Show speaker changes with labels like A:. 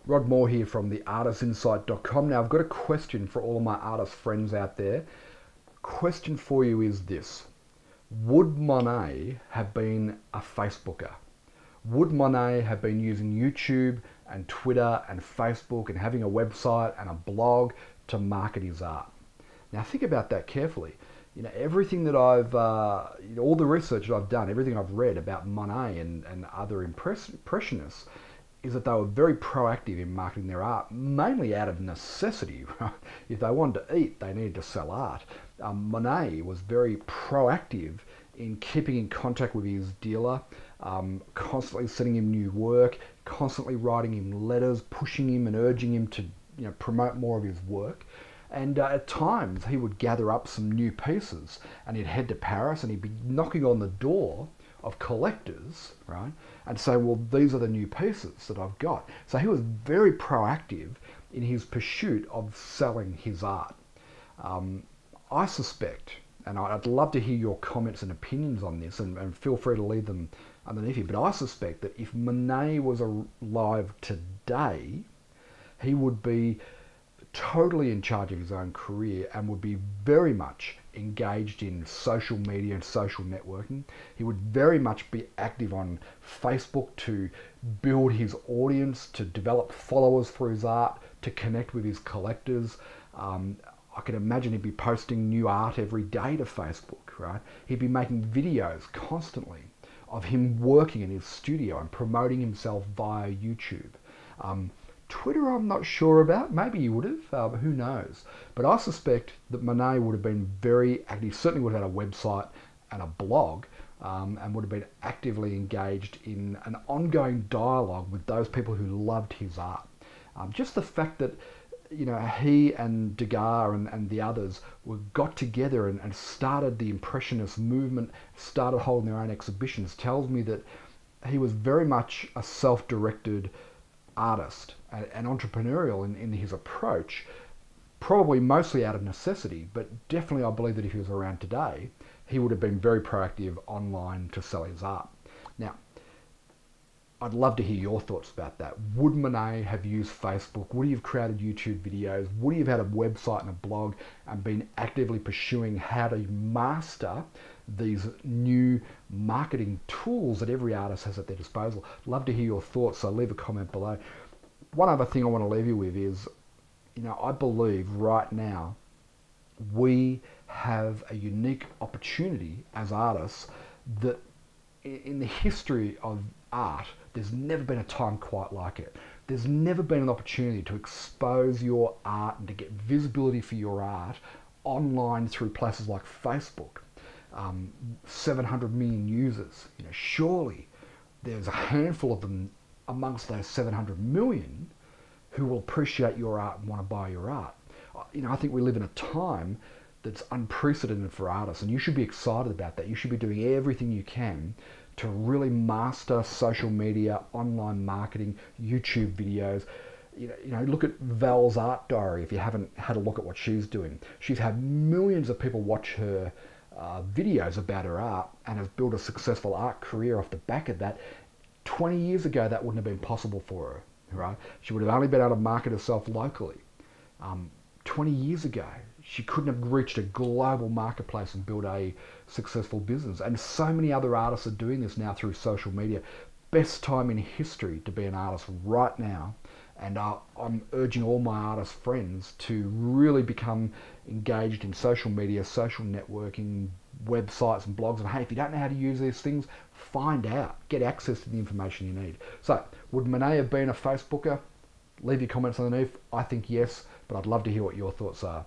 A: Rod Moore here from theartistinsight.com. Now I've got a question for all of my artist friends out there. Question for you is this. Would Monet have been a Facebooker? Would Monet have been using YouTube and Twitter and Facebook and having a website and a blog to market his art? Now think about that carefully. Everything that all the research that I've done, everything I've read about Monet and other impressionists is that they were very proactive in marketing their art, mainly out of necessity. Right? If they wanted to eat, they needed to sell art. Monet was very proactive in keeping in contact with his dealer, constantly sending him new work, constantly writing him letters, pushing him and urging him to promote more of his work. And at times he would gather up some new pieces and he'd head to Paris and he'd be knocking on the door of collectors, right, and say, well, these are the new pieces that I've got. So he was very proactive in his pursuit of selling his art. I suspect, and I'd love to hear your comments and opinions on this, and feel free to leave them underneath here, but I suspect that if Monet was alive today, he would be totally in charge of his own career and would be very much engaged in social media and social networking. He would very much be active on Facebook to build his audience, to develop followers for his art, to connect with his collectors. I can imagine he'd be posting new art every day to Facebook, right? He'd be making videos constantly of him working in his studio and promoting himself via YouTube. Twitter, I'm not sure about. Maybe he would have. Who knows? But I suspect that Monet would have been very active. Certainly would have had a website and a blog, and would have been actively engaged in an ongoing dialogue with those people who loved his art. Just the fact that he and Degas and the others got together and started the Impressionist movement, started holding their own exhibitions, tells me that he was very much a self-directed artist and entrepreneurial in his approach, probably mostly out of necessity, but definitely I believe that if he was around today, he would have been very proactive online to sell his art. Now, I'd love to hear your thoughts about that. Would Monet have used Facebook? Would he have created YouTube videos? Would he have had a website and a blog and been actively pursuing how to master these new marketing tools that every artist has at their disposal? Love to hear your thoughts, so leave a comment below. One other thing I want to leave you with is, I believe right now we have a unique opportunity as artists that in the history of art, there's never been a time quite like it. There's never been an opportunity to expose your art and to get visibility for your art online through places like Facebook. 700 million users. Surely there's a handful of them amongst those 700 million who will appreciate your art and want to buy your art. I think we live in a time that's unprecedented for artists, and you should be excited about that. You should be doing everything you can to really master social media, online marketing, YouTube videos. Look at Val's art diary if you haven't had a look at what she's doing. She's had millions of people watch her videos about her art and has built a successful art career off the back of that. 20 years ago, that wouldn't have been possible for her, right? She would have only been able to market herself locally. 20 years ago, she couldn't have reached a global marketplace and built a successful business. And so many other artists are doing this now through social media. Best time in history to be an artist right now. And I'm urging all my artist friends to really become engaged in social media, social networking, websites and blogs. And hey, if you don't know how to use these things, find out. Get access to the information you need. So, would Monet have been a Facebooker? Leave your comments underneath. I think yes, but I'd love to hear what your thoughts are.